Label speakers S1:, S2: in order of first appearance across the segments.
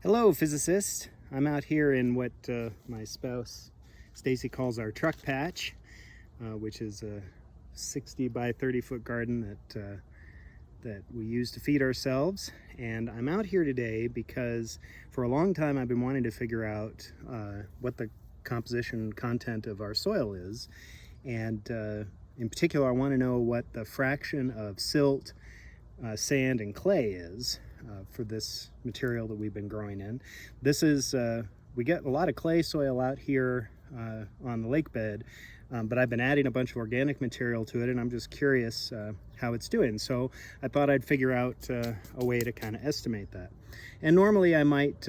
S1: Hello, physicist. I'm out here in what my spouse Stacy calls our truck patch, which is a 60 by 30 foot garden that we use to feed ourselves. And I'm out here today because for a long time I've been wanting to figure out what the composition content of our soil is. And in particular, I want to know what the fraction of silt, sand, and clay is for this material that we've been growing in. This is, we get a lot of clay soil out here on the lake bed, but I've been adding a bunch of organic material to it, and I'm just curious how it's doing. So I thought I'd figure out a way to kind of estimate that. And normally I might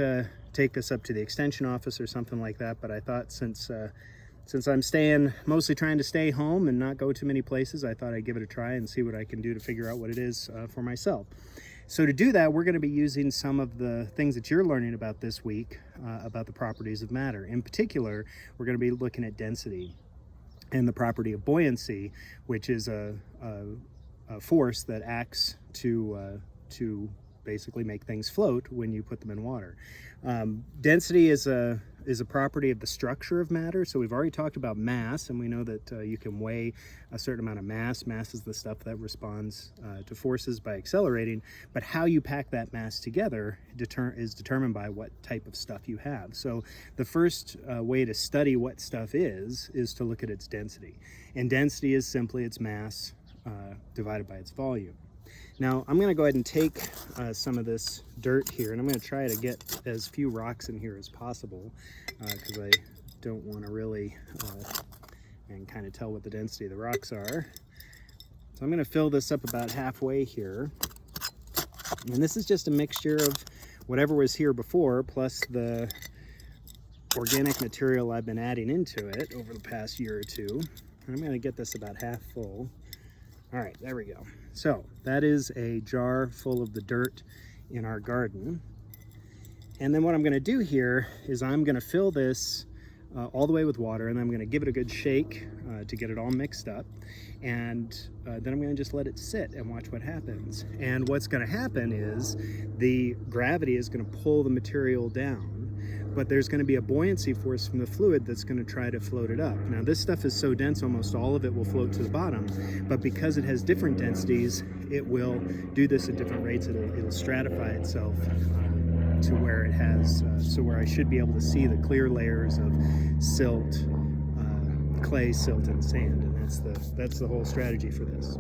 S1: take this up to the extension office or something like that, but I thought since I'm mostly trying to stay home and not go too many places, I thought I'd give it a try and see what I can do to figure out what it is for myself. So to do that, we're going to be using some of the things that you're learning about this week about the properties of matter. In particular, we're going to be looking at density and the property of buoyancy, which is a force that acts to basically make things float when you put them in water. Density is a property of the structure of matter. So we've already talked about mass, and we know that you can weigh a certain amount of mass. Mass is the stuff that responds to forces by accelerating, but how you pack that mass together is determined by what type of stuff you have. So the first way to study what stuff is to look at its density. And density is simply its mass divided by its volume. Now I'm going to go ahead and take some of this dirt here, and I'm going to try to get as few rocks in here as possible because I don't want to really and kind of tell what the density of the rocks are. So I'm going to fill this up about halfway here, and this is just a mixture of whatever was here before plus the organic material I've been adding into it over the past year or two. I'm going to get this about half full. All right, there we go. So that is a jar full of the dirt in our garden. And then what I'm going to do here is I'm going to fill this all the way with water, and I'm going to give it a good shake to get it all mixed up. And then I'm going to just let it sit and watch what happens. And what's going to happen is the gravity is going to pull the material down, but there's going to be a buoyancy force from the fluid that's going to try to float it up. Now this stuff is so dense, almost all of it will float to the bottom, but because it has different densities, it will do this at different rates. It'll stratify itself to where it has, so where I should be able to see the clear layers of silt, clay, silt, and sand, and that's the whole strategy for this.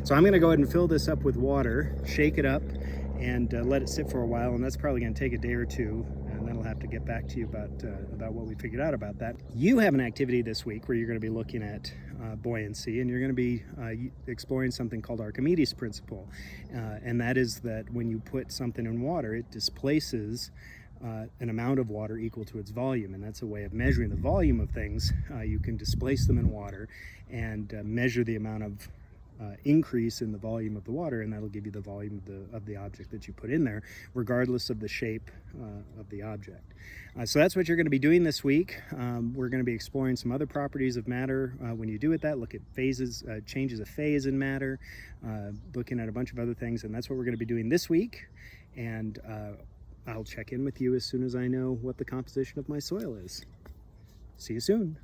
S1: So I'm going to go ahead and fill this up with water, shake it up, and let it sit for a while, and that's probably going to take a day or two, and then I'll have to get back to you about what we figured out about that. You have an activity this week where you're going to be looking at buoyancy, and you're going to be exploring something called Archimedes' principle, and that is that when you put something in water, it displaces an amount of water equal to its volume, and that's a way of measuring the volume of things. You can displace them in water and measure the amount of increase in the volume of the water, and that'll give you the volume of the object that you put in there, regardless of the shape of the object. So that's what you're going to be doing this week. We're going to be exploring some other properties of matter when you do it. Look at phases, changes of phase in matter, looking at a bunch of other things, and that's what we're going to be doing this week. And I'll check in with you as soon as I know what the composition of my soil is. See you soon.